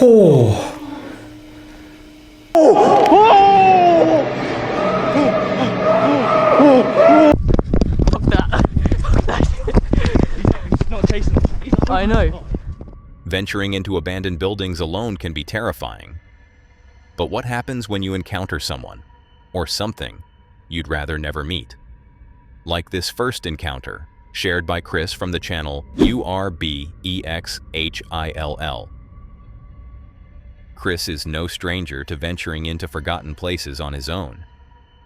Oh. Fuck that. Fuck that. He's not chasing us. I know. Venturing into abandoned buildings alone can be terrifying. But what happens when you encounter someone, or something, you'd rather never meet? Like this first encounter, shared by Chris from the channel URBEXHILL. Chris is no stranger to venturing into forgotten places on his own.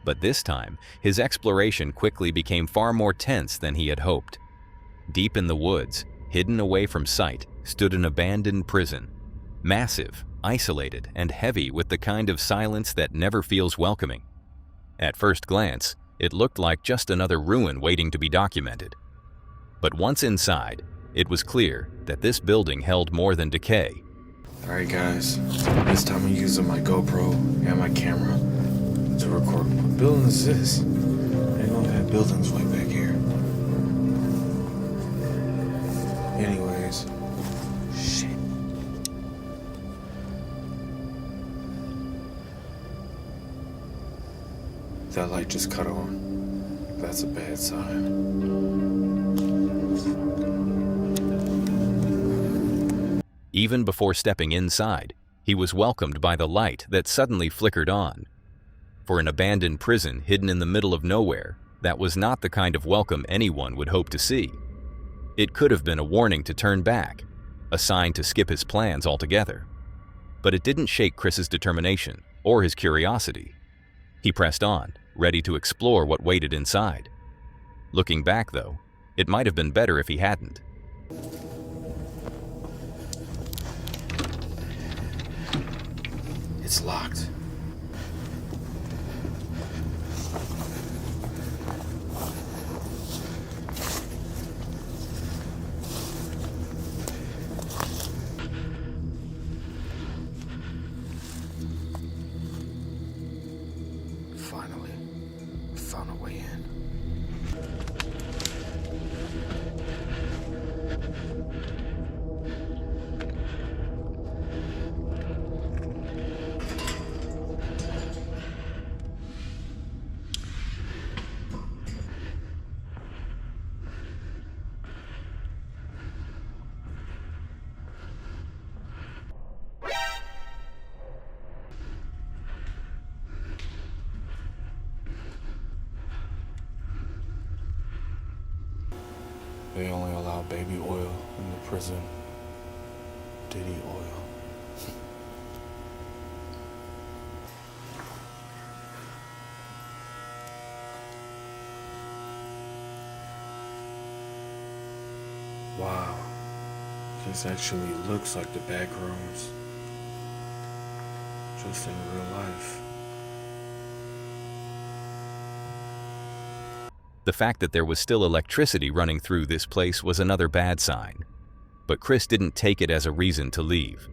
But this time, his exploration quickly became far more tense than he had hoped. Deep in the woods, hidden away from sight, stood an abandoned prison. Massive, isolated, and heavy with the kind of silence that never feels welcoming. At first glance, it looked like just another ruin waiting to be documented. But once inside, it was clear that this building held more than decay. Alright guys, this time I'm using my GoPro and my camera to record. What building is this? Ain't gonna have buildings way back here. Anyways, shit. That light just cut on. That's a bad sign. Even before stepping inside, he was welcomed by the light that suddenly flickered on. For an abandoned prison hidden in the middle of nowhere, that was not the kind of welcome anyone would hope to see. It could have been a warning to turn back, a sign to skip his plans altogether. But it didn't shake Chris's determination or his curiosity. He pressed on, ready to explore what waited inside. Looking back, though, it might have been better if he hadn't. It's locked. Finally, found a way in. They only allow baby oil in the prison. Diddy oil. Wow. This actually looks like the back rooms. Just in real life. The fact that there was still electricity running through this place was another bad sign. But Chris didn't take it as a reason to leave.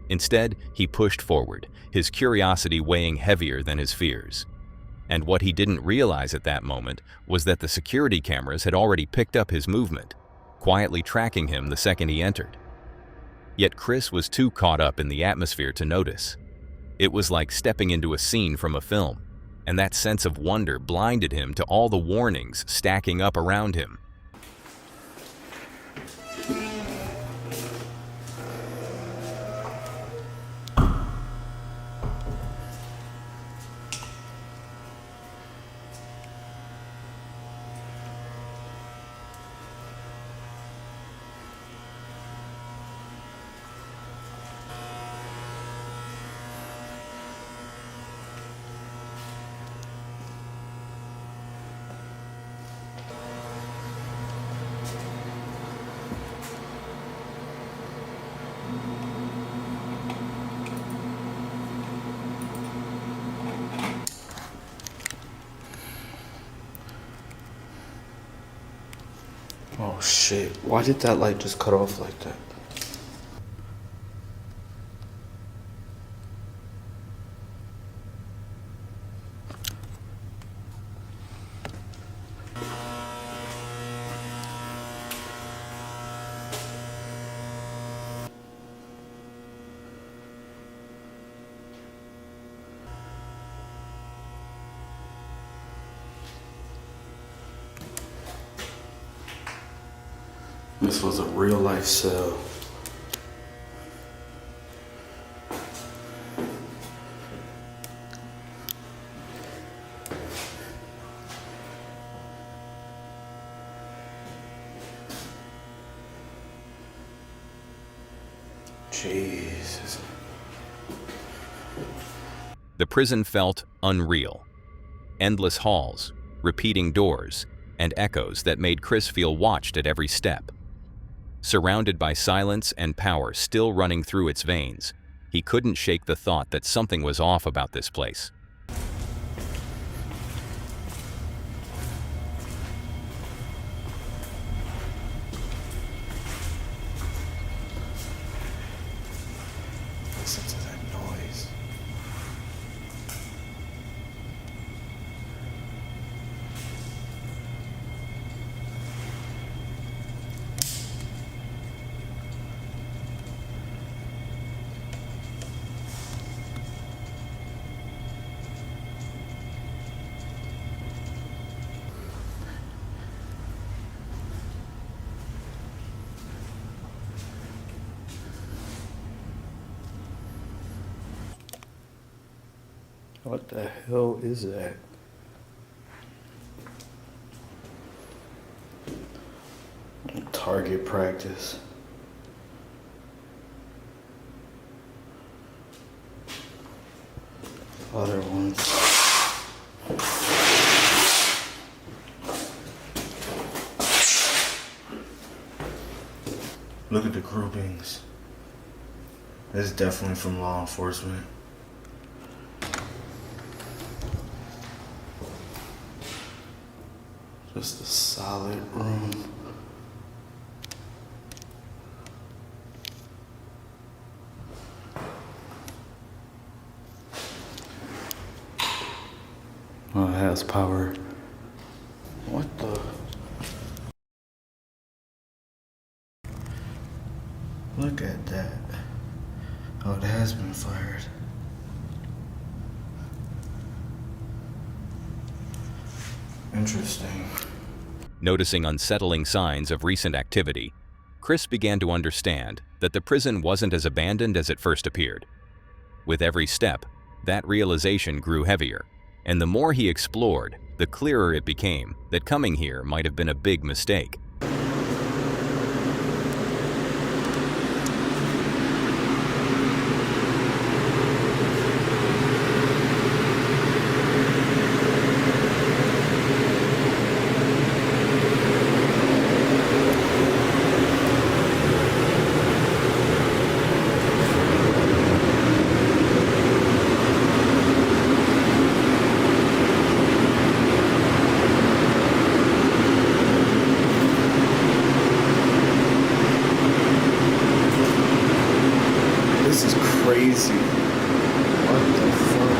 Instead, he pushed forward, his curiosity weighing heavier than his fears. And what he didn't realize at that moment was that the security cameras had already picked up his movement, quietly tracking him the second he entered. Yet Chris was too caught up in the atmosphere to notice. It was like stepping into a scene from a film, and that sense of wonder blinded him to all the warnings stacking up around him. Oh shit, why did that light just cut off like that? This was a real life cell. Jesus. The prison felt unreal. Endless halls, repeating doors, and echoes that made Chris feel watched at every step. Surrounded by silence and power still running through its veins, he couldn't shake the thought that something was off about this place. Listen to that noise. What the hell is that? Target practice. Other ones. Look at the groupings. This is definitely from law enforcement. Just a solid room. Oh, it has power. What the? Look at that. Oh, it has been fired. Interesting. Noticing unsettling signs of recent activity, Chris began to understand that the prison wasn't as abandoned as it first appeared. With every step, that realization grew heavier, and the more he explored, the clearer it became that coming here might have been a big mistake. This is crazy. What the fuck?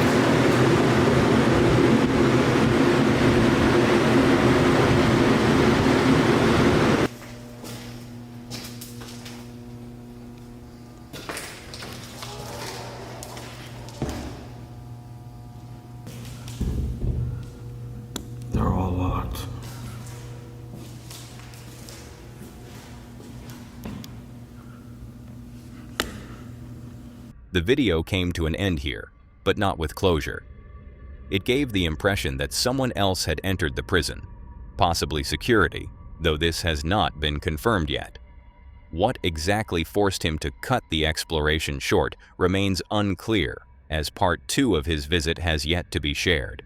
They're all locked. The video came to an end here, but not with closure. It gave the impression that someone else had entered the prison, possibly security, though this has not been confirmed yet. What exactly forced him to cut the exploration short remains unclear, as part 2 of his visit has yet to be shared.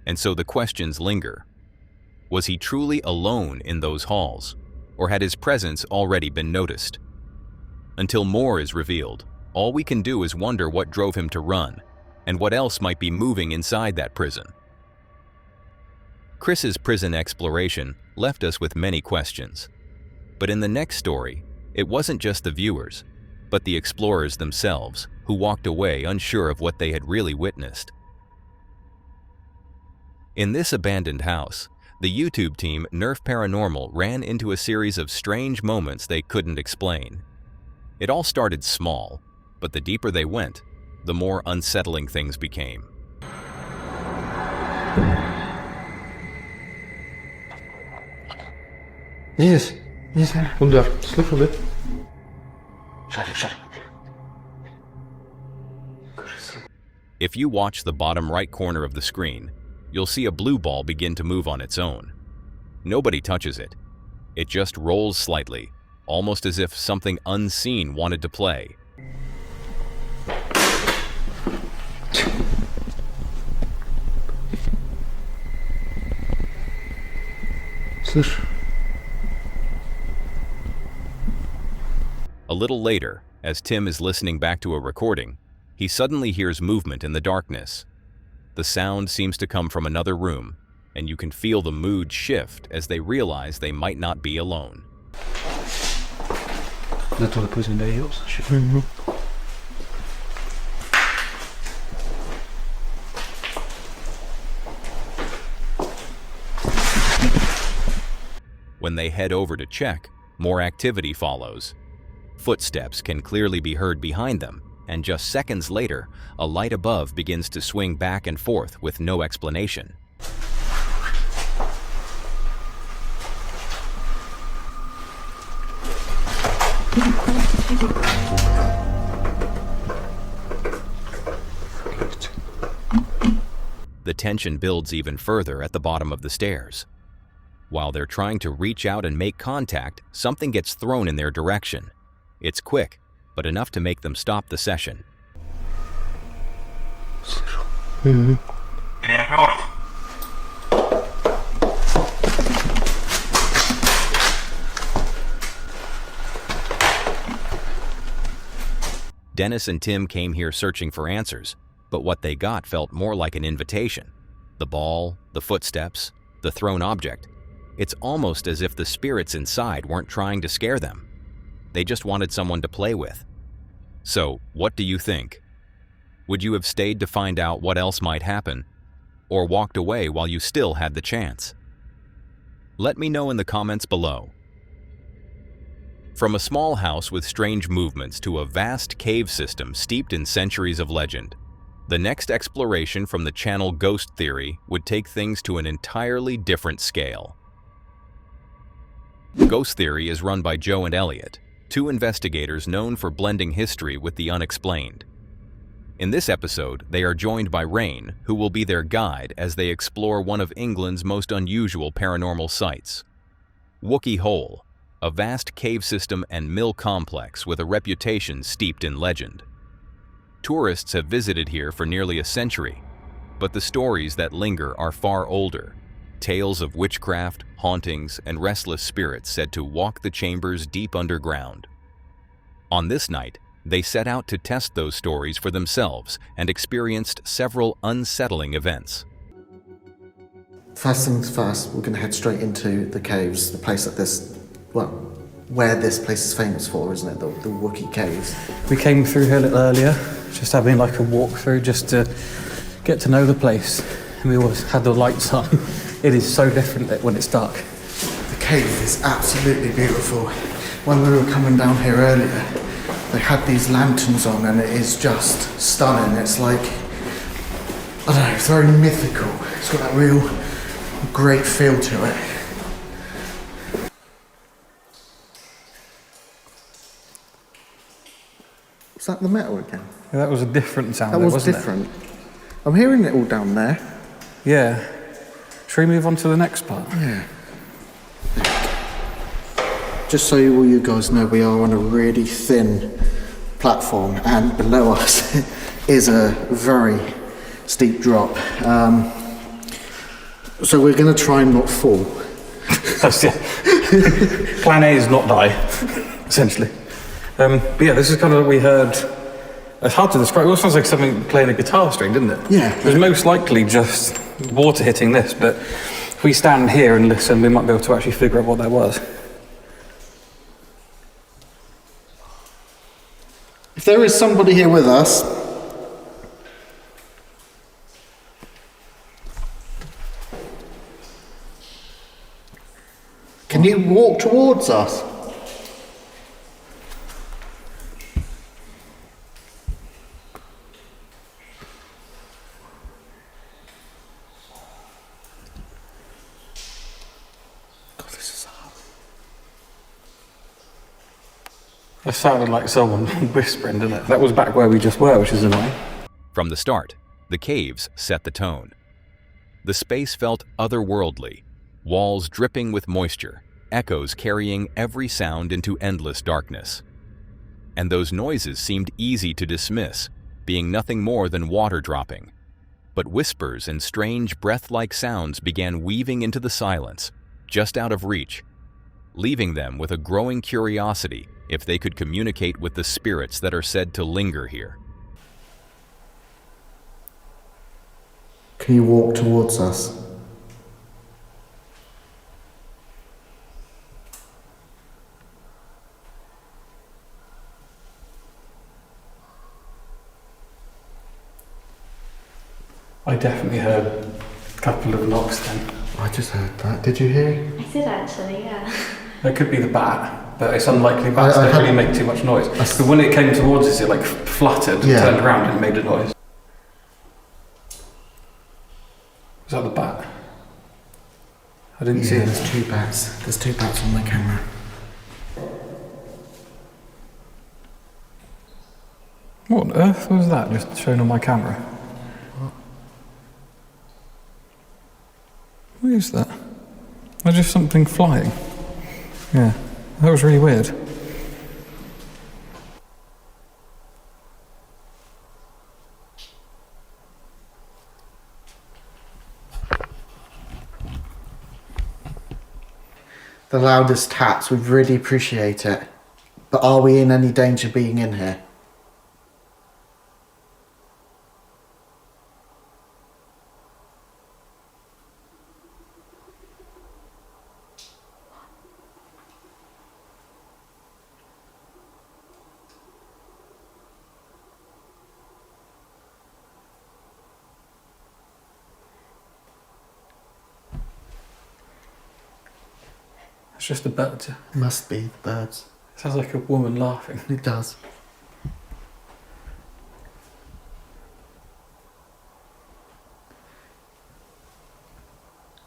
And so the questions linger. Was he truly alone in those halls, or had his presence already been noticed? Until more is revealed, all we can do is wonder what drove him to run, and what else might be moving inside that prison. Chris's prison exploration left us with many questions. But in the next story, it wasn't just the viewers, but the explorers themselves who walked away unsure of what they had really witnessed. In this abandoned house, the YouTube team Nerf Paranormal ran into a series of strange moments they couldn't explain. It all started small, but the deeper they went, the more unsettling things became. Yes, Kom daar, snuffel dit. Sorry. If you watch the bottom right corner of the screen, you'll see a blue ball begin to move on its own. Nobody touches it. It just rolls slightly, almost as if something unseen wanted to play. Слышь. A little later, as Tim is listening back to a recording, he suddenly hears movement in the darkness. The sound seems to come from another room, and you can feel the mood shift as they realize they might not be alone. Net wat ik was in de heels. When they head over to check, more activity follows. Footsteps can clearly be heard behind them, and just seconds later, a light above begins to swing back and forth with no explanation. The tension builds even further at the bottom of the stairs. While they're trying to reach out and make contact, something gets thrown in their direction. It's quick, but enough to make them stop the session. Dennis and Tim came here searching for answers, but what they got felt more like an invitation. The ball, the footsteps, the thrown object. It's almost as if the spirits inside weren't trying to scare them. They just wanted someone to play with. So, what do you think? Would you have stayed to find out what else might happen, or walked away while you still had the chance? Let me know in the comments below. From a small house with strange movements to a vast cave system steeped in centuries of legend, the next exploration from the channel Ghost Theory would take things to an entirely different scale. Ghost Theory is run by Joe and Elliot, two investigators known for blending history with the unexplained. In this episode, they are joined by Rain, who will be their guide as they explore one of England's most unusual paranormal sites, Wookie Hole, a vast cave system and mill complex with a reputation steeped in legend. Tourists have visited here for nearly a century, but the stories that linger are far older. Tales of witchcraft, hauntings, and restless spirits said to walk the chambers deep underground. On this night, they set out to test those stories for themselves and experienced several unsettling events. First things first, we're going to head straight into the caves, the place that this, well, where this place is famous for, isn't it? The Wookie Caves. We came through here a little earlier, just having like a walk through just to get to know the place. And we always had the lights on. It is so different when it's dark. The cave is absolutely beautiful. When we were coming down here earlier, they had these lanterns on and it is just stunning. It's like, I don't know, it's very mythical. It's got that real great feel to it. Was that the metal again? Yeah, that was a different sound. That was different. I'm hearing it all down there. Yeah. Should we move on to the next part? Yeah. Just so all you guys know, we are on a really thin platform and below us is a very steep drop. So we're going to try and not fall. That's it. Plan A is not die, essentially. But yeah, this is kind of what we heard. It's hard to describe. It all sounds like something playing a guitar string, didn't it? Yeah. It was most likely just water hitting this, but if we stand here and listen, we might be able to actually figure out what that was. If there is somebody here with us, can you walk towards us? God, this is hard. That sounded like someone whispering, didn't it? That was back where we just were, which is annoying. From the start, the caves set the tone. The space felt otherworldly, walls dripping with moisture, echoes carrying every sound into endless darkness. And those noises seemed easy to dismiss, being nothing more than water dropping. But whispers and strange breath-like sounds began weaving into the silence, just out of reach, leaving them with a growing curiosity if they could communicate with the spirits that are said to linger here. Can you walk towards us? I definitely heard a couple of knocks then. I just heard that. Did you hear? I did actually, yeah. It could be the bat, but it's unlikely bats I don't had- really make too much noise. But when it came towards us, it like fluttered, Yeah. turned around and made a noise. Was that the bat? I didn't see Yeah, it. there's two bats. There's two bats on my camera. What on earth was that just shown on my camera? What is that? There's just something flying. Yeah, that was really weird. The loudest taps, we really appreciate it. But are we in any danger being in here? It's just the birds. Must be the birds. Sounds like a woman laughing. It does.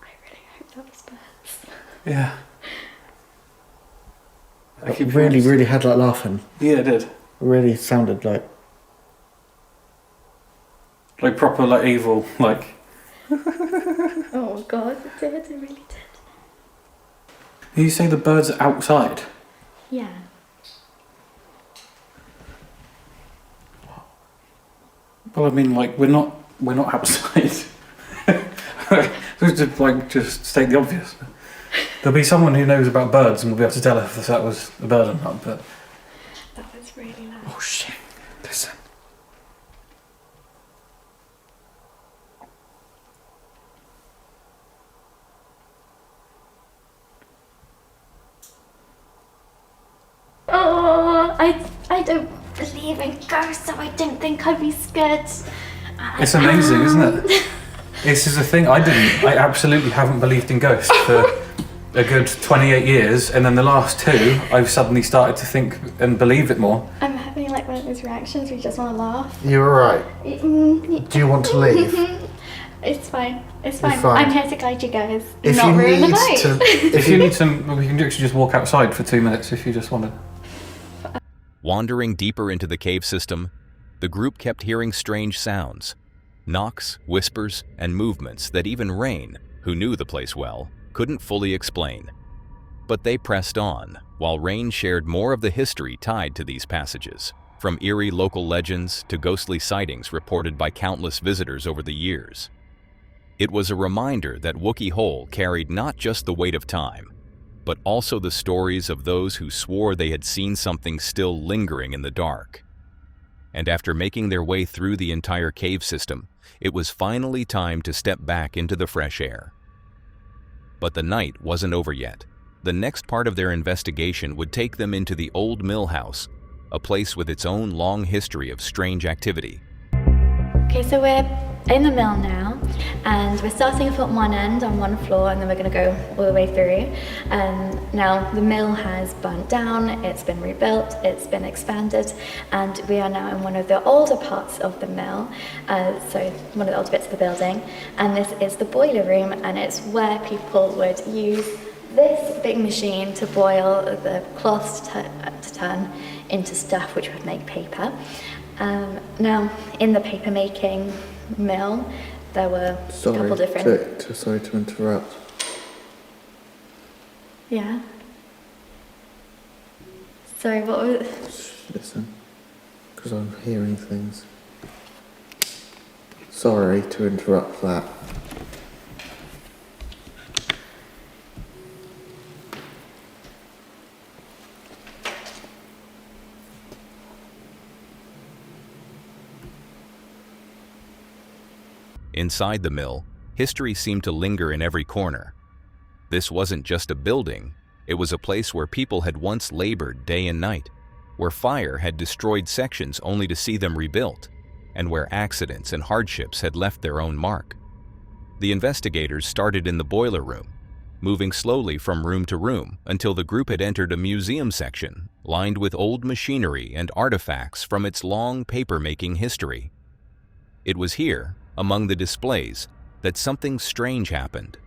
I really hope that was birds. Yeah. I keep Really, really had like laughing. Yeah, it did. Really sounded like. Like proper, like evil, like. Oh god, it did, it really did. You say the birds are outside? Yeah. Well, I mean, like we're not outside. Just state the obvious. There'll be someone who knows about birds and will be able to tell us if that was a bird or not. But That was really loud. Oh shit. Listen. Oh, I don't believe in ghosts, so I didn't think I'd be scared. it's amazing, isn't it? This is the thing. I absolutely haven't believed in ghosts for a good 28 years, and then the last 2, I've suddenly started to think and believe it more. I'm having like one of those reactions where you just want to laugh. You're right. Do you want to leave? It's fine. It's fine. fine. I'm here to guide you guys. If not you ruin the need night. to, If you need some, we can actually just walk outside for 2 minutes if you just wanted. Wandering deeper into the cave system, the group kept hearing strange sounds, knocks, whispers, and movements that even Rain, who knew the place well, couldn't fully explain. But they pressed on, while Rain shared more of the history tied to these passages, from eerie local legends to ghostly sightings reported by countless visitors over the years. It was a reminder that Wookie Hole carried not just the weight of time, but also the stories of those who swore they had seen something still lingering in the dark. And after making their way through the entire cave system, it was finally time to step back into the fresh air. But the night wasn't over yet. The next part of their investigation would take them into the old mill house, a place with its own long history of strange activity. Okay, so we're in the mill now, and we're starting off at one end on one floor, and then we're going to go all the way through. Now the mill has burnt down, it's been rebuilt, it's been expanded, and we are now in one of the older parts of the mill, so one of the older bits of the building, and this is the boiler room, and it's where people would use this big machine to boil the cloths to turn into stuff which would make paper. Now, in the paper making mill, there were a couple different... Sorry to interrupt. Yeah? Sorry, what was... Just listen, because I'm hearing things. Sorry to interrupt that. Inside the mill, history seemed to linger in every corner. This wasn't just a building, it was a place where people had once labored day and night, where fire had destroyed sections only to see them rebuilt, and where accidents and hardships had left their own mark. The investigators started in the boiler room, moving slowly from room to room until the group had entered a museum section lined with old machinery and artifacts from its long paper-making history. It was here, among the displays, that something strange happened.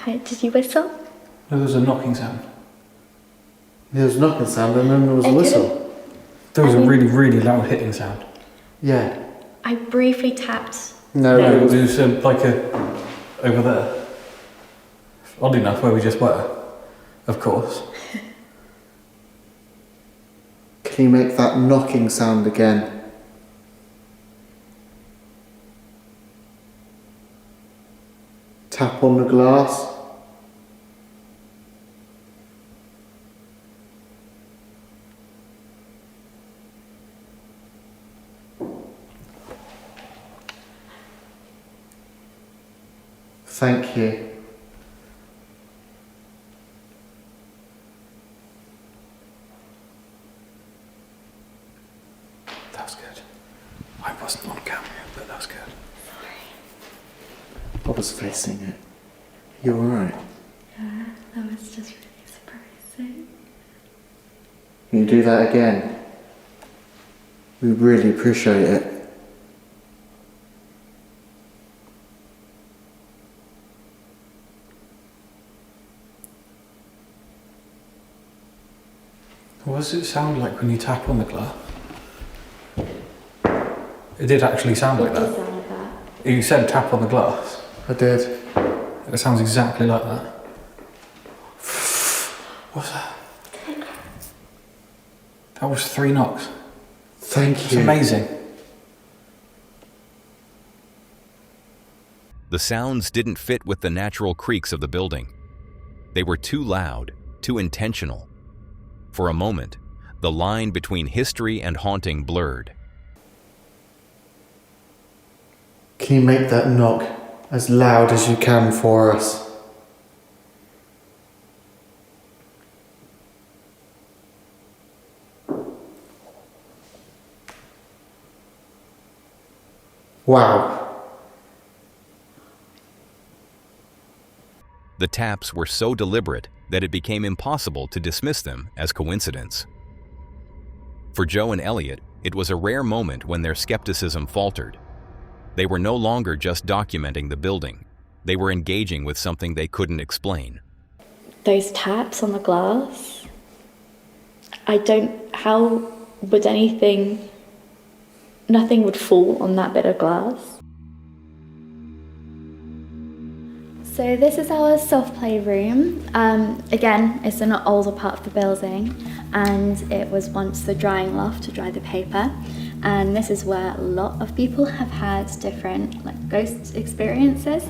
Did you whistle? There was a knocking sound. There was a knocking sound and then there was a whistle. There was a really, really loud hitting sound. Yeah. I briefly tapped. No, It was over there. Oddly enough, where we just were, of course. Can you make that knocking sound again? Tap on the glass. Thank you. That was good. I wasn't on camera, but that was good. I was facing it. You alright? Yeah, that was just really surprising. Can you do that again? We really appreciate it. What does it sound like when you tap on the glass? It did actually sound like It did that. sound like that. You said tap on the glass. I did. It sounds exactly like that. What's that? That was 3 knocks. Thank It's you. amazing. The sounds didn't fit with the natural creaks of the building. They were too loud, too intentional. For a moment, the line between history and haunting blurred. Can you make that knock as loud as you can for us? Wow. The taps were so deliberate that it became impossible to dismiss them as coincidence. For Joe and Elliot, it was a rare moment when their skepticism faltered. They were no longer just documenting the building. They were engaging with something they couldn't explain. Those taps on the glass, how would nothing would fall on that bit of glass. So this is our soft play room. Again, it's an older part of the building, and it was once the drying loft to dry the paper. And this is where a lot of people have had different ghost experiences.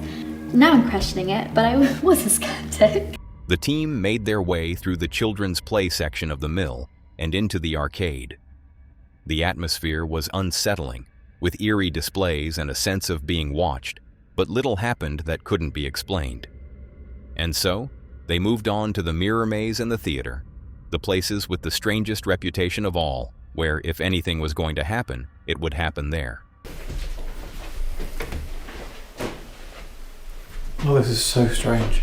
Now I'm questioning it, but I was a skeptic. The team made their way through the children's play section of the mill and into the arcade. The atmosphere was unsettling, with eerie displays and a sense of being watched, but little happened that couldn't be explained. And so, they moved on to the mirror maze and the theater, the places with the strangest reputation of all, where if anything was going to happen, it would happen there. Oh, this is so strange.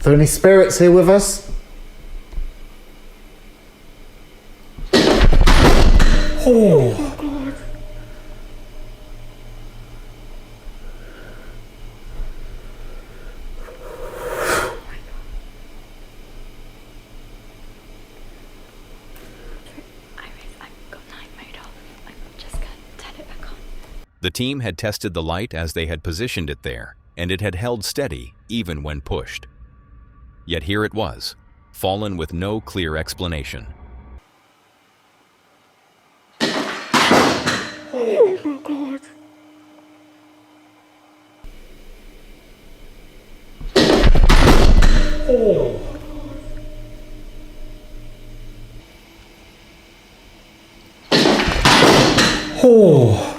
Are there any spirits here with us? Oh. The team had tested the light as they had positioned it there, and it had held steady even when pushed. Yet here it was, fallen with no clear explanation. Oh my god. Oh. Oh.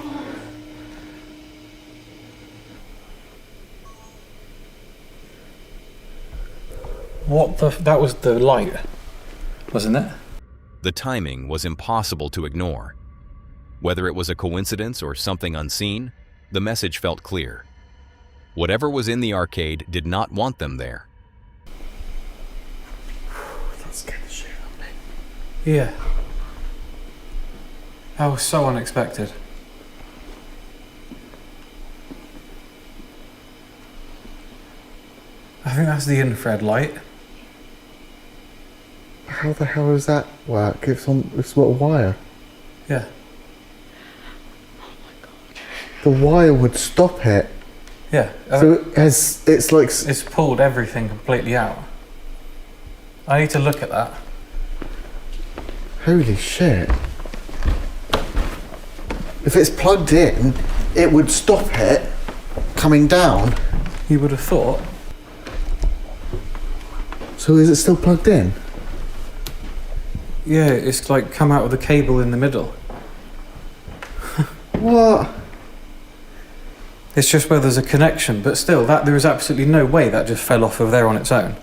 What the... That was the light, wasn't it? The timing was impossible to ignore. Whether it was a coincidence or something unseen, the message felt clear. Whatever was in the arcade did not want them there. That scared the shit out of me. Yeah. That was so unexpected. I think that's the infrared light. How the hell does that work? It's what, a wire? Yeah. The wire would stop it. Yeah. So it's like... It's pulled everything completely out. I need to look at that. Holy shit. If it's plugged in, it would stop it coming down. You would have thought. So is it still plugged in? Yeah, it's like come out with a cable in the middle. What? It's just where there's a connection, but still, there is absolutely no way that just fell off of there on its own.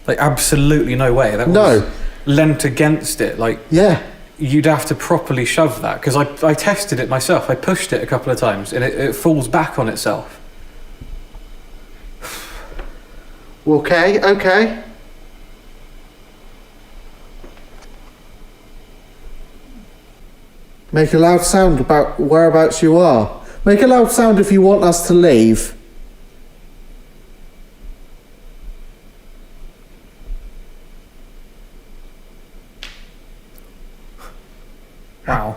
Like, absolutely no way. That was lent against it. Like, yeah. You'd have to properly shove that, because I tested it myself. I pushed it a couple of times, and it falls back on itself. Okay. Make a loud sound about whereabouts you are. Make a loud sound if you want us to leave. Wow.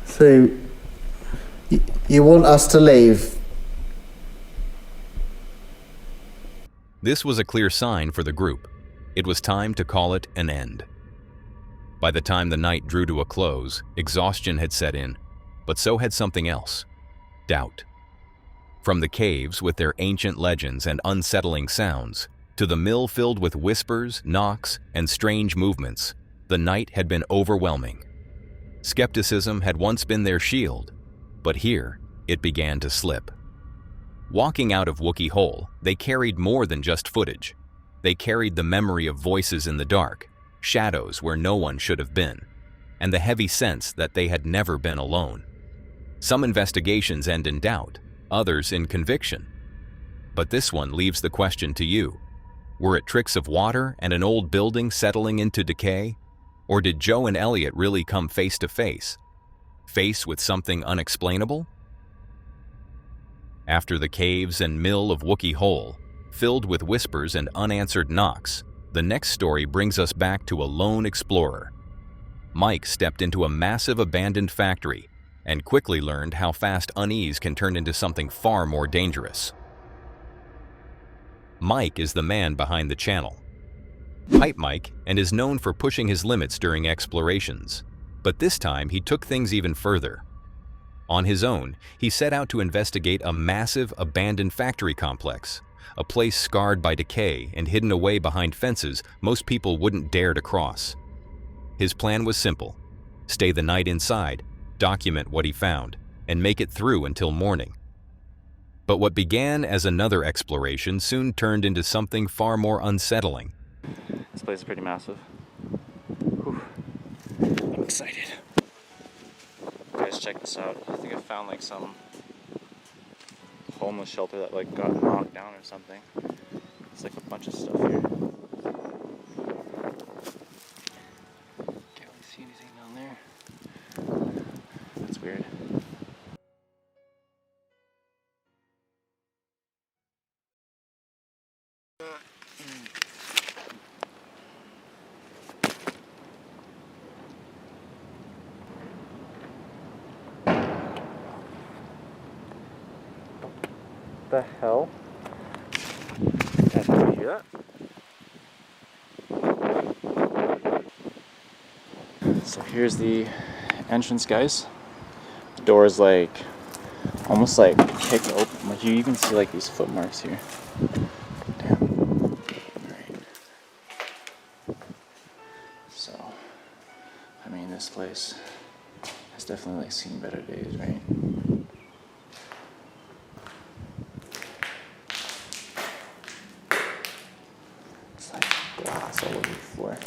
So, you want us to leave? This was a clear sign for the group. It was time to call it an end. By the time the night drew to a close, exhaustion had set in, but so had something else: doubt. From the caves with their ancient legends and unsettling sounds, to the mill filled with whispers, knocks, and strange movements, the night had been overwhelming. Skepticism had once been their shield, but here it began to slip. Walking out of Wookie Hole, they carried more than just footage. They carried the memory of voices in the dark, shadows where no one should have been, and the heavy sense that they had never been alone. Some investigations end in doubt, others in conviction. But this one leaves the question to you. Were it tricks of water and an old building settling into decay? Or did Joe and Elliot really come face to face with something unexplainable? After the caves and mill of Wookie Hole, filled with whispers and unanswered knocks, the next story brings us back to a lone explorer. Mike stepped into a massive abandoned factory and quickly learned how fast unease can turn into something far more dangerous. Mike is the man behind the channel. Pipe Mike, and is known for pushing his limits during explorations. But this time he took things even further. On his own, he set out to investigate a massive abandoned factory complex, a place scarred by decay and hidden away behind fences most people wouldn't dare to cross. His plan was simple: stay the night inside, document what he found, and make it through until morning. But what began as another exploration soon turned into something far more unsettling. This place is pretty massive. Whew. I'm excited. Guys, check this out. I think I found like some homeless shelter that like got knocked down or something. It's like a bunch of stuff here. Can't really see anything down there. That's weird. The hell? Did you hear that? So here's the entrance, guys. The door is like almost like kicked open. Like you even see like these footmarks here. Damn. Alright. So, I mean, this place has definitely like seen better days, right? It's like glass all over the floor.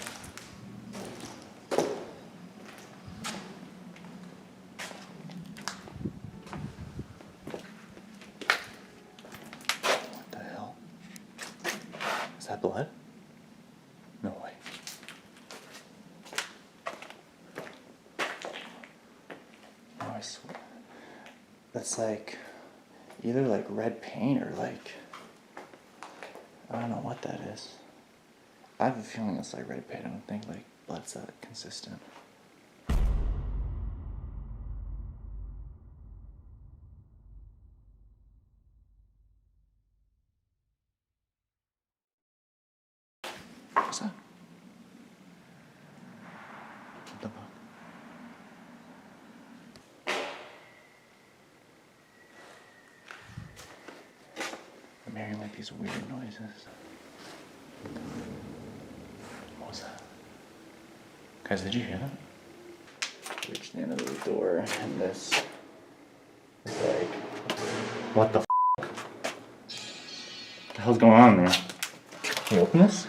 What the hell? Is that blood? No way. Oh, I swear. That's like either like red paint or like, I don't know what that is. I have a feeling it's like red paint. I don't think like blood's that consistent. What's that? What the fuck? I'm hearing like these weird noises. What was that? Guys, did you hear that? Reached the end of the door and this is like, what the f? What the hell's going on there? Can you open this?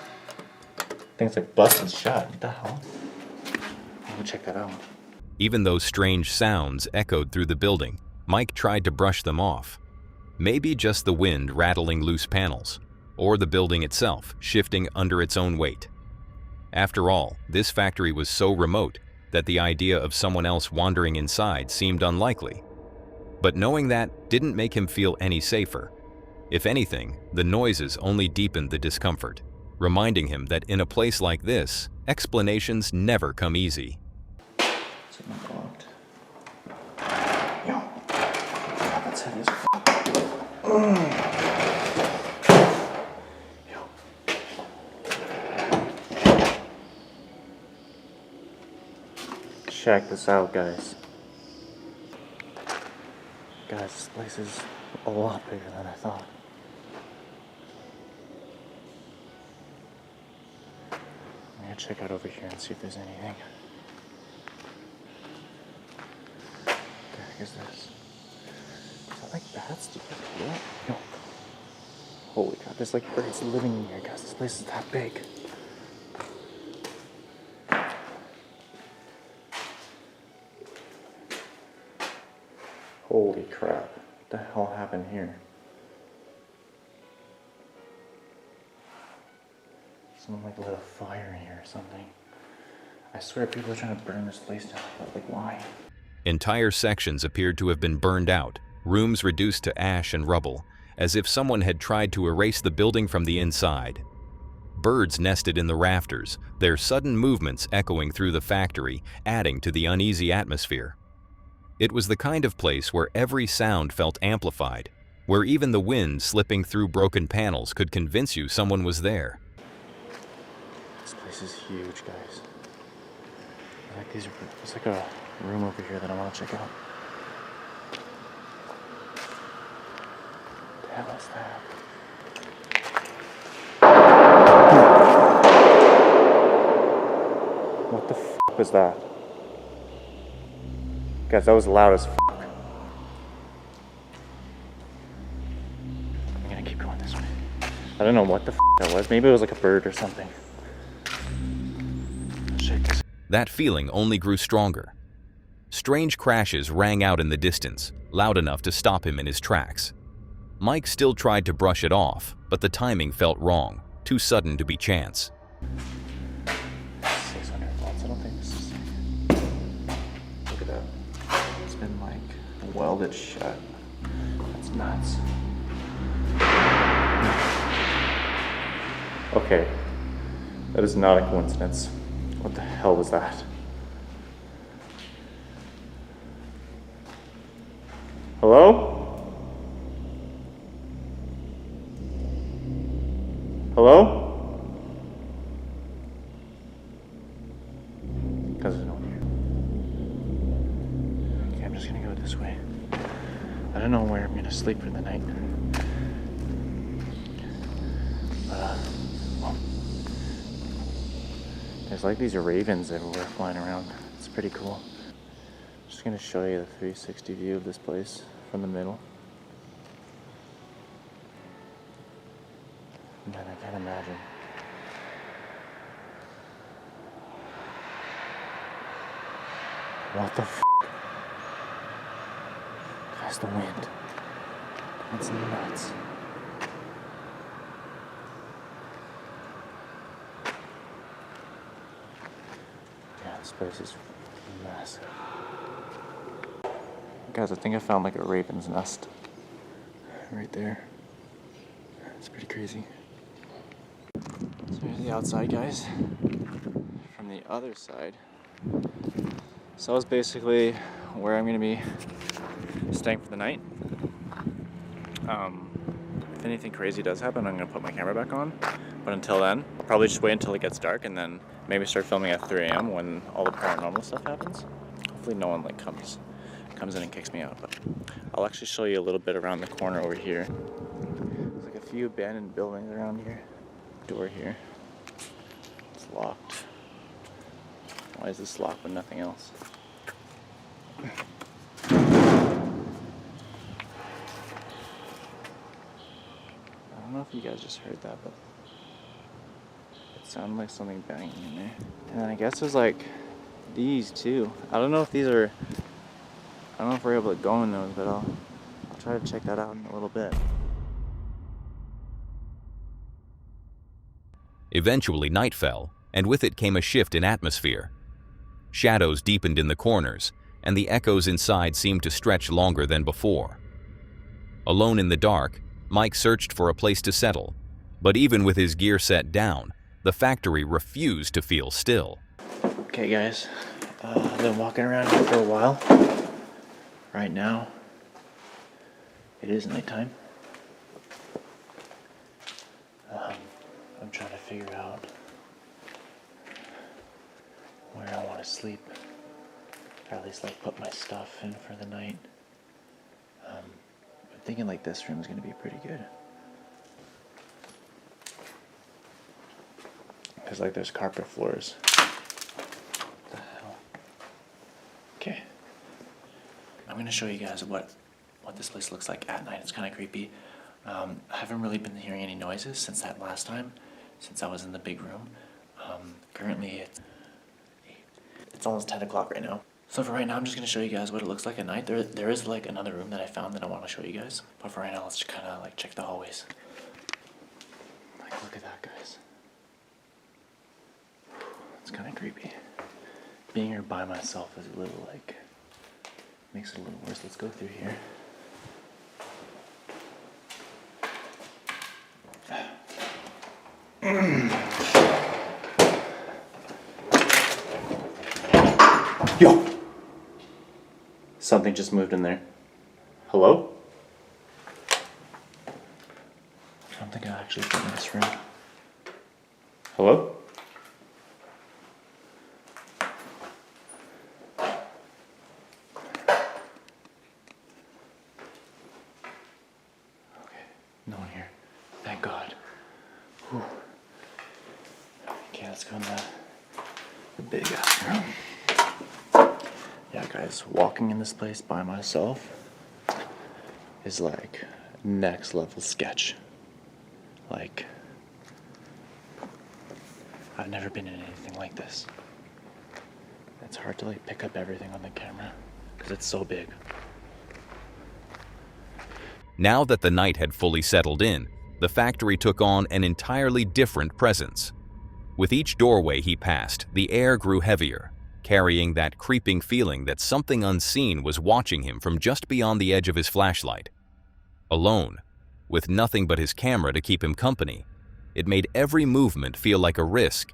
I think it's like busted shut. What the hell? I'll go check that out. Even though strange sounds echoed through the building, Mike tried to brush them off. Maybe just the wind rattling loose panels, or the building itself shifting under its own weight. After all, this factory was so remote that the idea of someone else wandering inside seemed unlikely. But knowing that didn't make him feel any safer. If anything, the noises only deepened the discomfort, reminding him that in a place like this, explanations never come easy. It's unlocked. Yo. That's heavy as f***. Yo. Check this out, guys. Guys, this place is a lot bigger than I thought. I'm gonna check out over here and see if there's anything. What the heck is this? Is that like bats? Do you guys hear that? No. Holy crap, there's like birds living in here, guys. This place is that big. Holy crap. What the hell happened here? Someone like lit a fire in here or something. I swear people are trying to burn this place down, but like why? Entire sections appeared to have been burned out, rooms reduced to ash and rubble, as if someone had tried to erase the building from the inside. Birds nested in the rafters, their sudden movements echoing through the factory, adding to the uneasy atmosphere. It was the kind of place where every sound felt amplified, where even the wind slipping through broken panels could convince you someone was there. This place is huge, guys. There's like a room over here that I want to check out. What the hell is that? What the f was that? Guys, that was loud as f. I'm gonna keep going this way. I don't know what the f that was. Maybe it was like a bird or something. Check this. That feeling only grew stronger. Strange crashes rang out in the distance, loud enough to stop him in his tracks. Mike still tried to brush it off, but the timing felt wrong, too sudden to be chance. 600 volts, I don't think this is safe. Look at that. It's been like welded shut. That's nuts. Okay, that is not a coincidence. What the hell was that? Hello? Hello? Because there's no one here. Okay, I'm just gonna go this way. I don't know where I'm gonna sleep for the night. Well, there's like these ravens everywhere flying around. It's pretty cool. I'm just gonna show you the 360 view of this place from the middle. Man, I can't imagine. What the f? That's the wind. That's nuts. Yeah, this place is massive. Guys, I think I found like a raven's nest right there. It's pretty crazy. So here's the outside, guys. From the other side. So it's basically where I'm gonna be staying for the night. If anything crazy does happen, I'm gonna put my camera back on. But until then, I'll probably just wait until it gets dark and then maybe start filming at 3 a.m. when all the paranormal stuff happens. Hopefully no one like comes in and kicks me out. But I'll actually show you a little bit around the corner over here. There's like a few abandoned buildings around here. Door here. It's locked. Why is this locked but nothing else? I don't know if you guys just heard that, but it sounded like something banging in there. And then I guess there's like these too. I don't know if these are, I don't know if we're able to go in those, but I'll try to check that out in a little bit. Eventually night fell, and with it came a shift in atmosphere. Shadows deepened in the corners, and the echoes inside seemed to stretch longer than before. Alone in the dark, Mike searched for a place to settle, but even with his gear set down, the factory refused to feel still. Okay guys, I've been walking around here for a while. Right now, it is nighttime. I'm trying to figure out where I want to sleep, or at least like put my stuff in for the night. I'm thinking like this room is going to be pretty good, because like there's carpet floors. What the hell? Okay, I'm going to show you guys what this place looks like at night. It's kind of creepy. I haven't really been hearing any noises since that last time, since I was in the big room. Currently it's almost 10 o'clock right now. So for right now, I'm just going to show you guys what it looks like at night. There is like another room that I found that I want to show you guys. But for right now, let's just kind of like check the hallways. Like, look at that, guys. It's kind of creepy. Being here by myself is a little like, makes it a little worse. Let's go through here. Yo! Something just moved in there. Hello? I don't think I'll actually fit in this room. Hello? Okay, no one here. Thank God. Whew. Okay, let's go in the big ass room. Yeah, guys, walking in this place by myself is like next level sketch. Like, I've never been in anything like this. It's hard to like pick up everything on the camera because it's so big. Now that the night had fully settled in, the factory took on an entirely different presence. With each doorway he passed, the air grew heavier, carrying that creeping feeling that something unseen was watching him from just beyond the edge of his flashlight. Alone, with nothing but his camera to keep him company, it made every movement feel like a risk,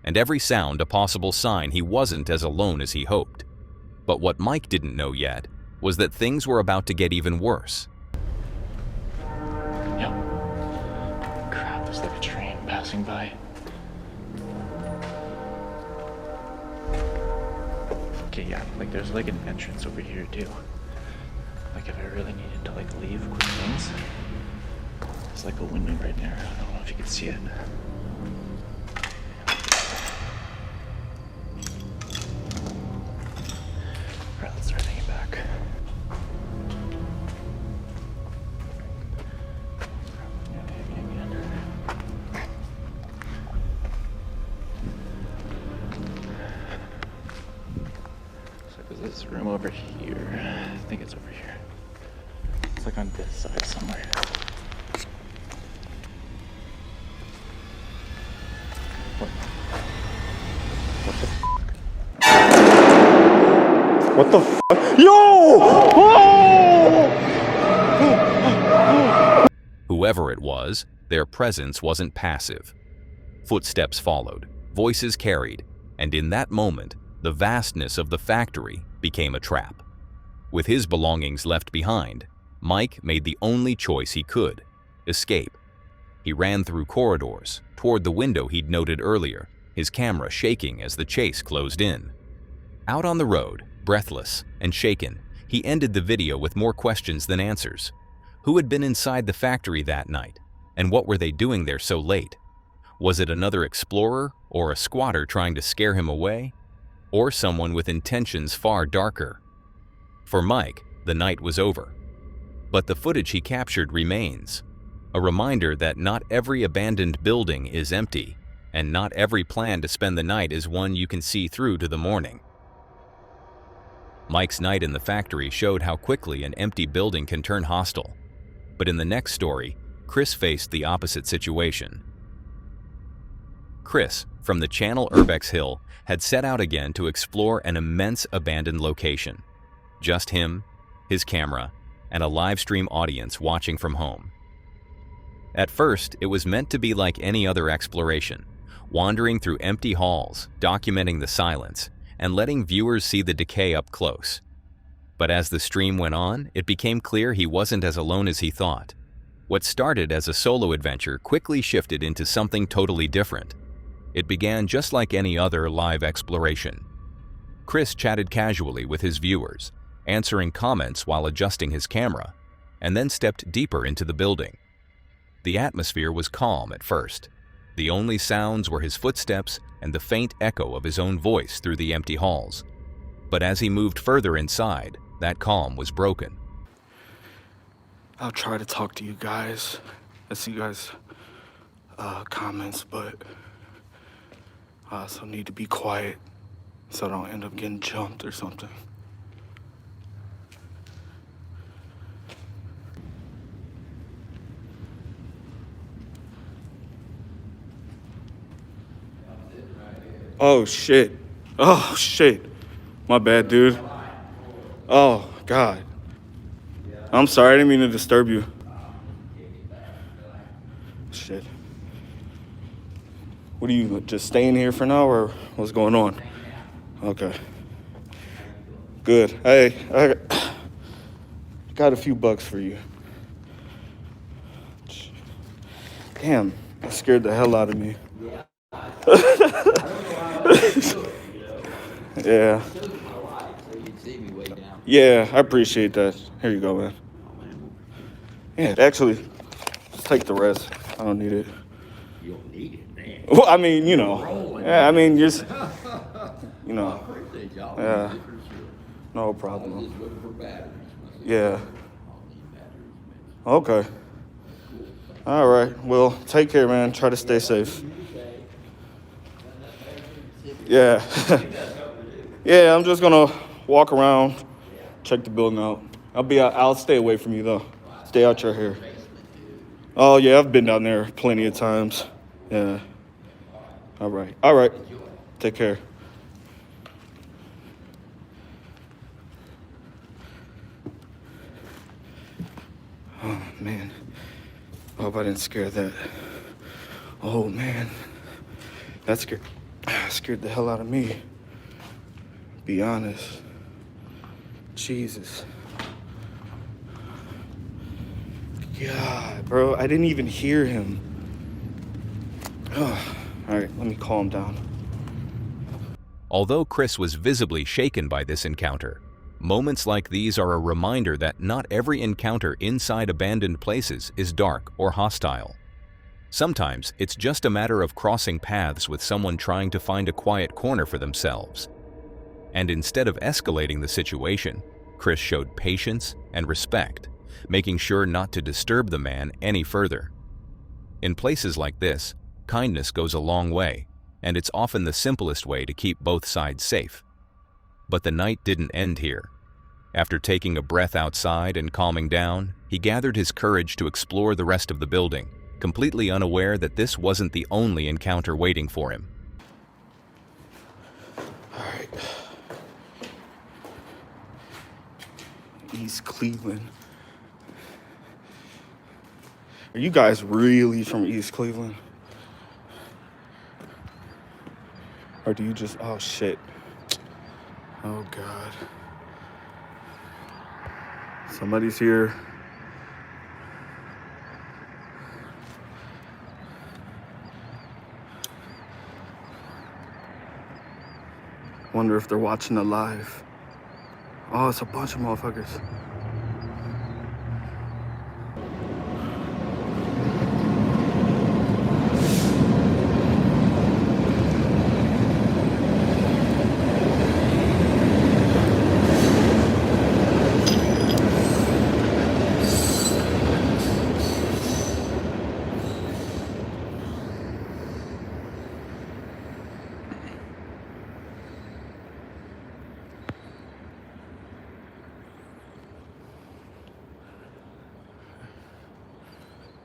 and every sound a possible sign he wasn't as alone as he hoped. But what Mike didn't know yet was that things were about to get even worse. Yep. Crap, there's like a train passing by. Okay, yeah, like there's like an entrance over here too. Like if I really needed to like leave quick things, there's like a window right there. I don't know if you can see it. Alright, let's start thinking back. This room over here. I think it's over here. It's like on this side somewhere. What the f? Yo! Oh! Whoever it was, their presence wasn't passive. Footsteps followed, voices carried, and in that moment, the vastness of the factory became a trap. With his belongings left behind, Mike made the only choice he could: escape. He ran through corridors, toward the window he'd noted earlier, his camera shaking as the chase closed in. Out on the road, breathless and shaken, he ended the video with more questions than answers. Who had been inside the factory that night? And what were they doing there so late? Was it another explorer or a squatter trying to scare him away? Or someone with intentions far darker? For Mike, the night was over. But the footage he captured remains. A reminder that not every abandoned building is empty, and not every plan to spend the night is one you can see through to the morning. Mike's night in the factory showed how quickly an empty building can turn hostile. But in the next story, Chris faced the opposite situation. Chris, from the channel Urbex Hill, had set out again to explore an immense abandoned location. Just him, his camera, and a live stream audience watching from home. At first, it was meant to be like any other exploration, wandering through empty halls, documenting the silence, and letting viewers see the decay up close. But as the stream went on, it became clear he wasn't as alone as he thought. What started as a solo adventure quickly shifted into something totally different. It began just like any other live exploration. Chris chatted casually with his viewers, answering comments while adjusting his camera, and then stepped deeper into the building. The atmosphere was calm at first. The only sounds were his footsteps and the faint echo of his own voice through the empty halls. But as he moved further inside, that calm was broken. I'll try to talk to you guys. I see you guys' comments, but I also need to be quiet so I don't end up getting jumped or something. Oh shit. Oh shit. My bad, dude. Oh God. I'm sorry, I didn't mean to disturb you. Shit. What are you just staying here for now, or what's going on? Okay. Good. Hey, I got a few bucks for you. Damn, that scared the hell out of me. Yeah. Yeah, I appreciate that. Here you go, man. Yeah, actually, just take the rest. I don't need it. You don't need it, man. Well, I mean, you know. Yeah, I mean, just, you know. Yeah. No problem. Yeah. Okay. All right. Well, take care, man. Try to stay safe. Yeah. Yeah, I'm just gonna walk around, check the building out. I'll stay away from you though. Stay out your hair. Oh yeah, I've been down there plenty of times. Yeah. All right. Take care. Oh man. I hope I didn't scare that. Oh man. That scared the hell out of me. Be honest. Jesus. God, bro, I didn't even hear him. Oh, all right, let me calm down. Although Chris was visibly shaken by this encounter, moments like these are a reminder that not every encounter inside abandoned places is dark or hostile. Sometimes it's just a matter of crossing paths with someone trying to find a quiet corner for themselves. And instead of escalating the situation, Chris showed patience and respect, making sure not to disturb the man any further. In places like this, kindness goes a long way, and it's often the simplest way to keep both sides safe. But the night didn't end here. After taking a breath outside and calming down, he gathered his courage to explore the rest of the building, completely unaware that this wasn't the only encounter waiting for him. All right. East Cleveland. Are you guys really from East Cleveland? Or do you just, oh shit. Oh God. Somebody's here. Wonder if they're watching the live. Oh, it's a bunch of motherfuckers.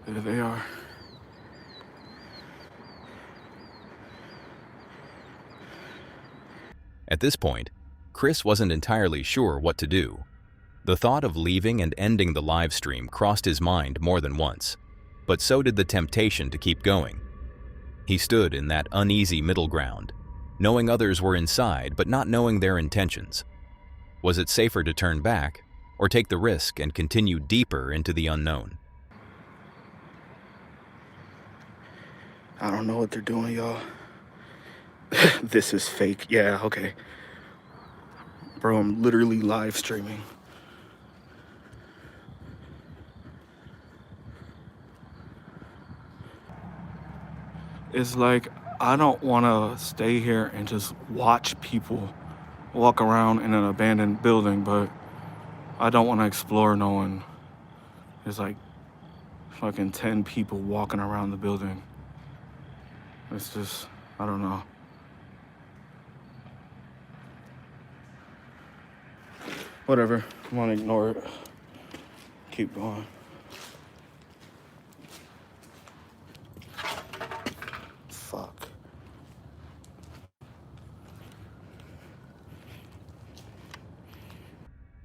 There they are. At this point, Chris wasn't entirely sure what to do. The thought of leaving and ending the live stream crossed his mind more than once, but so did the temptation to keep going. He stood in that uneasy middle ground, knowing others were inside but not knowing their intentions. Was it safer to turn back or take the risk and continue deeper into the unknown? I don't know what they're doing, y'all. This is fake. Yeah, okay. Bro, I'm literally live streaming. It's like, I don't want to stay here and just watch people walk around in an abandoned building, but I don't want to explore knowing there's like fucking 10 people walking around the building. It's just, I don't know. Whatever, I'm gonna ignore it. Keep going. Fuck.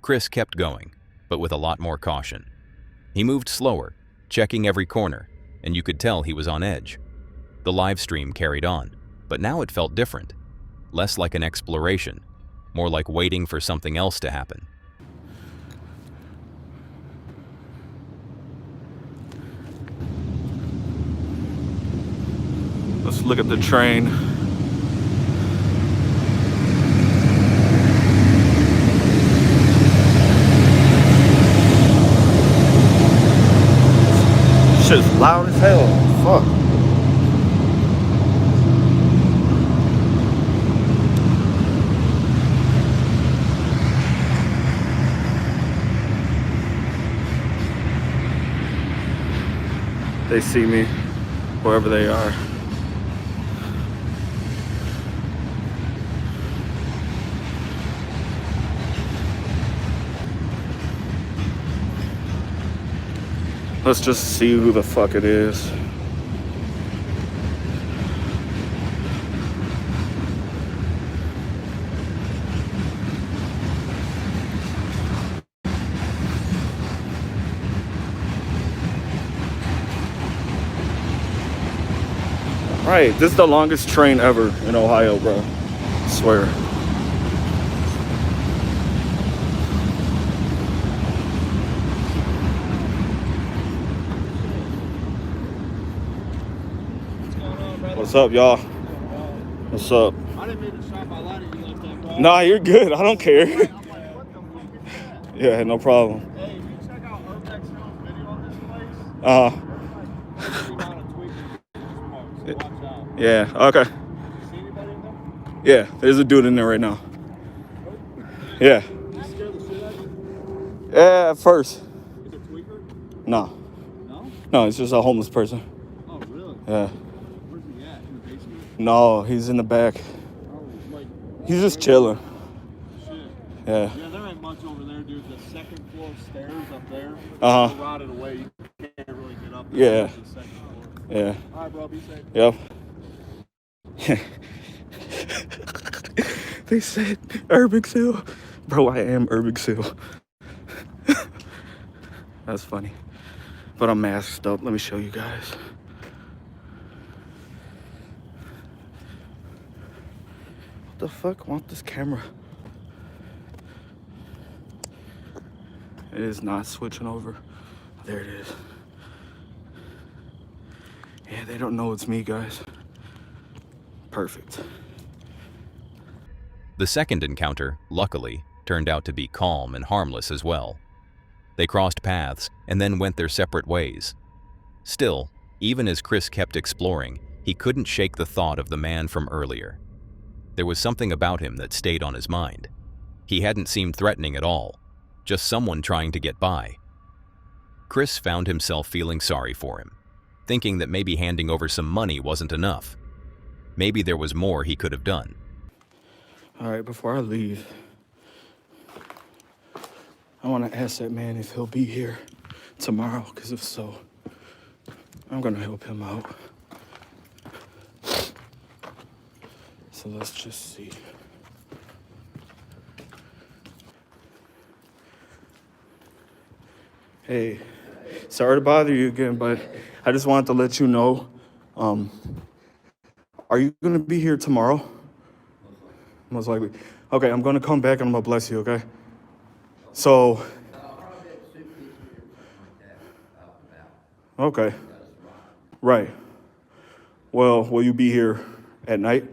Chris kept going, but with a lot more caution. He moved slower, checking every corner, and you could tell he was on edge. The live stream carried on, but now it felt different. Less like an exploration, more like waiting for something else to happen. Let's look at the train. Shit's loud as hell. Fuck. They see me, wherever they are. Let's just see who the fuck it is. Right, this is the longest train ever in Ohio, bro. I swear. What's up, y'all? What's up? I didn't mean to stop by light you like that, bro. Nah, you're good. I don't care. Yeah, no problem. Hey, you check out Urbex Hill's video on this place? Watch out. Yeah, okay. You see anybody in there? Yeah, there's a dude in there right now. Yeah. You scared the shit out of you? Yeah, at first. Is it tweaker? No. No? No, it's just a homeless person. Oh, really? Yeah. Where's he at? In the basement? No, he's in the back. Oh, like, He's just chilling. shit. Yeah. Yeah, there ain't much over there, dude. The second floor stairs up there. Uh-huh. They're rotted away. You can't really get up there. Yeah. To the second floor. Yeah. All right, bro. Be safe. Yep. They said Urban Seal. Bro, I am Urban Seal. That's funny. But I'm masked up. Let me show you guys. What the fuck? I want this camera. It is not switching over. There it is. Yeah, they don't know it's me, guys. Perfect. The second encounter, luckily, turned out to be calm and harmless as well. They crossed paths and then went their separate ways. Still, even as Chris kept exploring, he couldn't shake the thought of the man from earlier. There was something about him that stayed on his mind. He hadn't seemed threatening at all, just someone trying to get by. Chris found himself feeling sorry for him, thinking that maybe handing over some money wasn't enough. Maybe there was more he could have done. All right, before I leave, I want to ask that man if he'll be here tomorrow, because if so, I'm going to help him out. So let's just see. Hey, sorry to bother you again, but I just wanted to let you know, are you going to be here tomorrow? Most likely. Okay, I'm going to come back and I'm going to bless you, okay? So, okay. Right. Well, will you be here at night?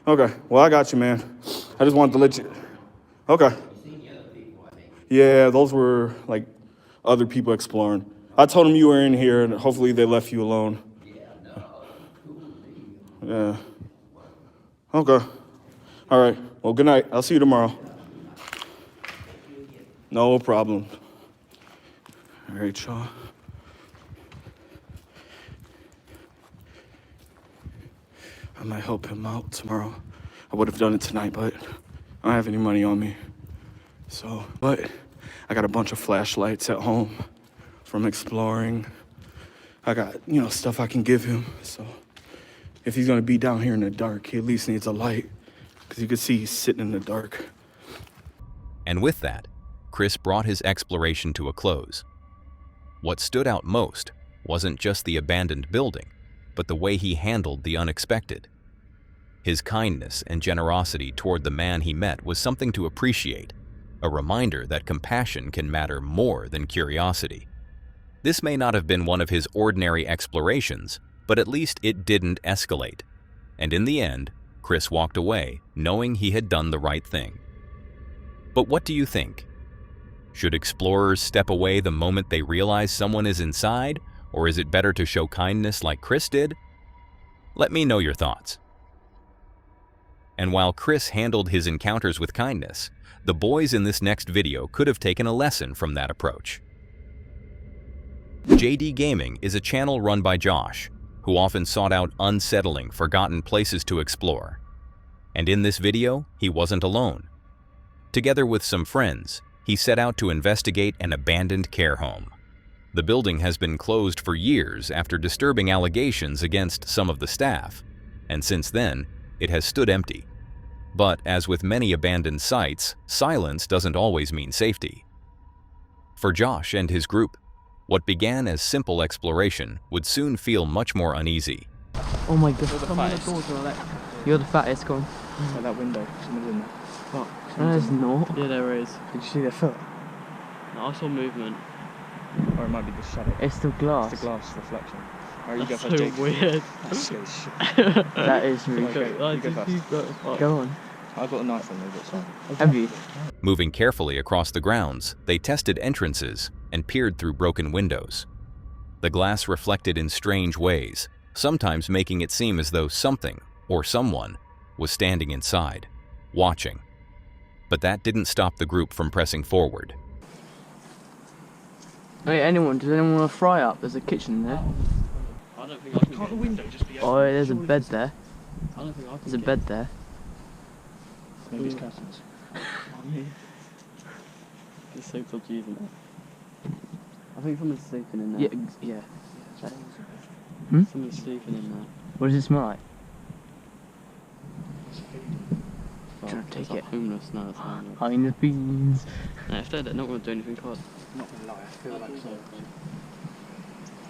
Okay. Well, I got you, man. I just wanted to let you. Okay. Yeah, those were like other people exploring. I told them you were in here and hopefully they left you alone. Yeah. Okay. All right. Well, good night. I'll see you tomorrow. No problem. All right, y'all. I might help him out tomorrow. I would have done it tonight, but I don't have any money on me. So, but I got a bunch of flashlights at home from exploring. I got, stuff I can give him. So if he's gonna be down here in the dark, he at least needs a light, because you can see he's sitting in the dark. And with that, Chris brought his exploration to a close. What stood out most wasn't just the abandoned building, but the way he handled the unexpected. His kindness and generosity toward the man he met was something to appreciate, a reminder that compassion can matter more than curiosity. This may not have been one of his ordinary explorations, but at least it didn't escalate. And in the end, Chris walked away knowing he had done the right thing. But what do you think? Should explorers step away the moment they realize someone is inside, or is it better to show kindness like Chris did? Let me know your thoughts. And while Chris handled his encounters with kindness, the boys in this next video could have taken a lesson from that approach. JD Gaming is a channel run by Josh, who often sought out unsettling, forgotten places to explore. And in this video, he wasn't alone. Together with some friends, he set out to investigate an abandoned care home. The building has been closed for years after disturbing allegations against some of the staff, and since then, it has stood empty. But as with many abandoned sites, silence doesn't always mean safety. For Josh and his group, what began as simple exploration would soon feel much more uneasy. Oh my god, you're the fattest, go on. Like that window, someone's in there. Fuck. No, there's not. Yeah, there is. Did you see their foot? No, I saw movement. Or it might be the shadow. It's the glass. It's the glass reflection. Or That's you go so for Jake. weird. That's scary as shit. That is really Okay, good. you go first. Go on. I've got a knife on me, but sorry. Have you? Moving carefully across the grounds, they tested entrances and peered through broken windows. The glass reflected in strange ways, sometimes making it seem as though something, or someone, was standing inside, watching. But that didn't stop the group from pressing forward. Hey, does anyone want to fry up? There's a kitchen in there. I don't think I can get the window just be Oh, there's a bed there. I don't think I can There's a bed there. Maybe it's cousins. There's so dodgy, isn't it? I think someone's sleeping in there. Yeah. Someone's sleeping in there. What does it smell like? Well, Trying to take it's like it. homeless now. It's homeless. Behind the beans. No, if they're not going to do anything, God. Not gonna lie, I feel like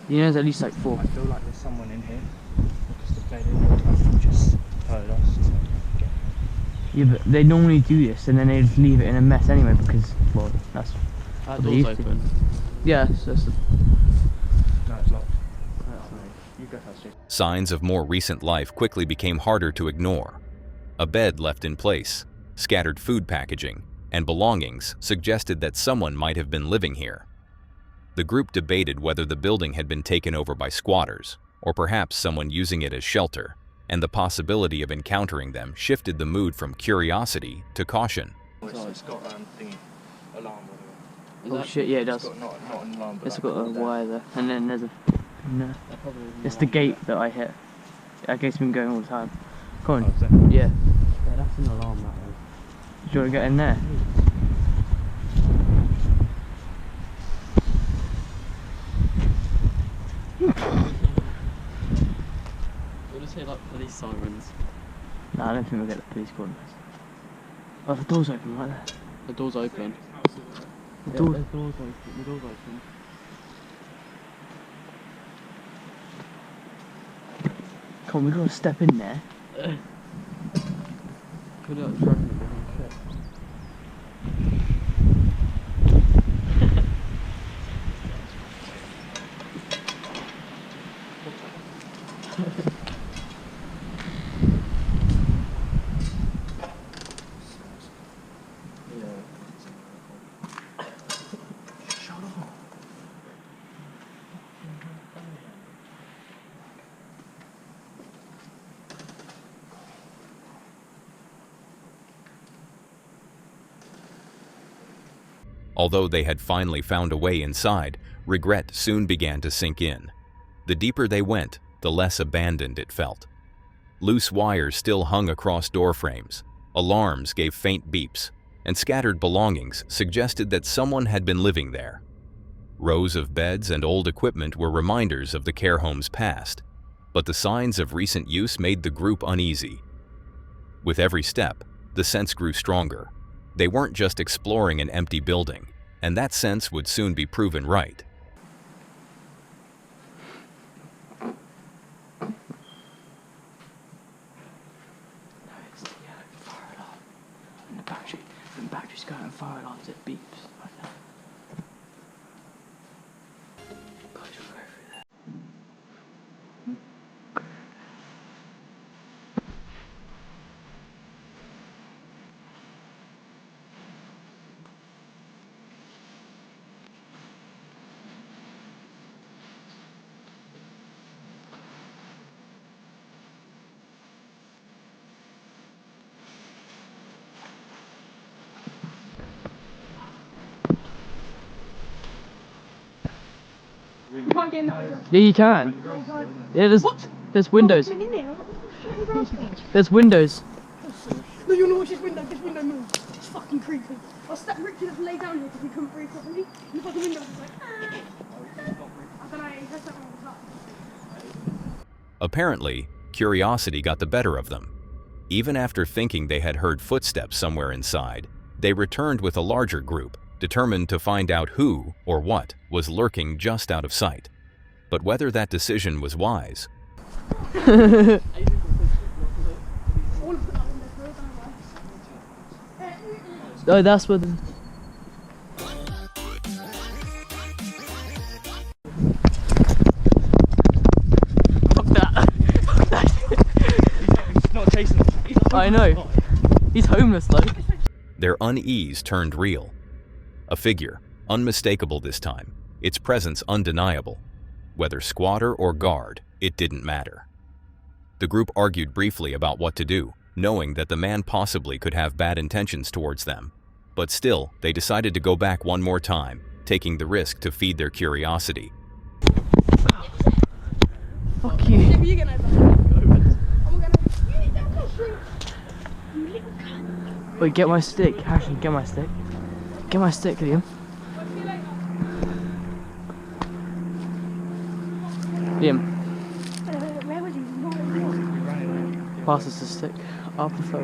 You know, there's at least like 4. I feel like there's someone in here because the bed in just heard us. Yeah, but they normally do this and then they just leave it in a mess anyway because, well, that's That what they door's used to. open. Yeah, so that's No, it's locked. You go first, Jason. Signs of more recent life quickly became harder to ignore. A bed left in place, scattered food packaging, and belongings suggested that someone might have been living here. The group debated whether the building had been taken over by squatters, or perhaps someone using it as shelter, and the possibility of encountering them shifted the mood from curiosity to caution. It's got thingy, alarm. Oh shit, yeah it does. Not an alarm, but It's like got a there. wire there. And then there's a... No. It's the gate that I hit. That gate's been going all the time. Come Oh, is on. it? Yeah. Yeah, that's an alarm, that is. Do you want to get in there? We'll just hear like police sirens. No, I don't think we'll get the police calling us. Oh, the door's open right there. The door's open. The door. The door's open. The door's open. Come on, we've got to step in there. Could have dragging it behind shit. Although they had finally found a way inside, regret soon began to sink in. The deeper they went, the less abandoned it felt. Loose wires still hung across door frames, alarms gave faint beeps, and scattered belongings suggested that someone had been living there. Rows of beds and old equipment were reminders of the care home's past, but the signs of recent use made the group uneasy. With every step, the sense grew stronger. They weren't just exploring an empty building, and that sense would soon be proven right. No, it's the fire alarm. And the battery's going fire alarms, it beeps right now. Guys, we'll go through there. Yeah, you can. Yeah, there's windows. There's windows. No, you're not watch this window move. It's fucking creepy. I was that Richard lay down here because he couldn't breathe properly. And the fucking window was like, ah. Apparently, curiosity got the better of them. Even after thinking they had heard footsteps somewhere inside, they returned with a larger group, determined to find out who or what was lurking just out of sight. But whether that decision was wise. Oh, that's what. Fuck that. Fuck that. He's not chasing us. I know. He's homeless though. Their unease turned real. A figure, unmistakable this time, its presence undeniable. Whether squatter or guard, it didn't matter. The group argued briefly about what to do, knowing that the man possibly could have bad intentions towards them. But still, they decided to go back one more time, taking the risk to feed their curiosity. Fuck you. Wait, get my stick. Harrison, get my stick. Get my stick, Liam. Liam. Pass us the stick. I'll prefer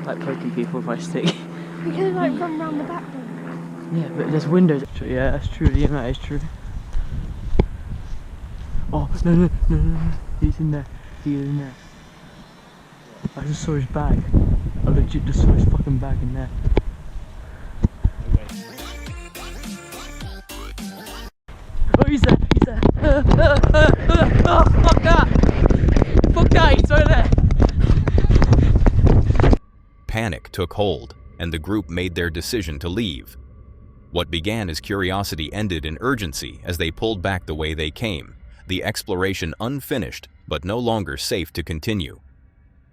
like poking people with my stick. We could like run round the back door. Yeah, but there's windows. Yeah, that's true, Liam, that is true. Oh, no. He's in there. He's in there. I just saw his bag. I legit just saw his fucking bag in there. Oh, he's there. Oh, fuck that! Fuck that, he's right there! Panic took hold, and the group made their decision to leave. What began as curiosity ended in urgency as they pulled back the way they came, the exploration unfinished but no longer safe to continue.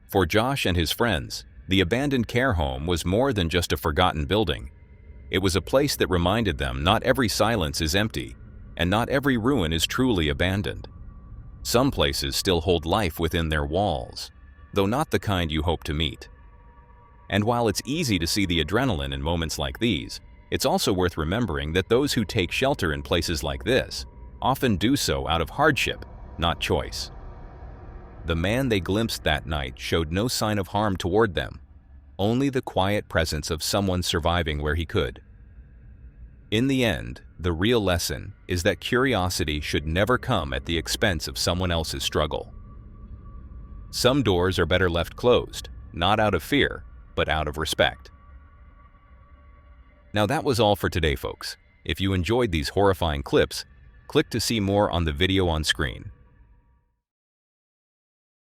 For Josh and his friends, the abandoned care home was more than just a forgotten building. It was a place that reminded them not every silence is empty, and not every ruin is truly abandoned. Some places still hold life within their walls, though not the kind you hope to meet. And while it's easy to see the adrenaline in moments like these, it's also worth remembering that those who take shelter in places like this often do so out of hardship, not choice. The man they glimpsed that night showed no sign of harm toward them, only the quiet presence of someone surviving where he could. In the end, the real lesson is that curiosity should never come at the expense of someone else's struggle. Some doors are better left closed, not out of fear, but out of respect. Now that was all for today, folks. If you enjoyed these horrifying clips, click to see more on the video on screen.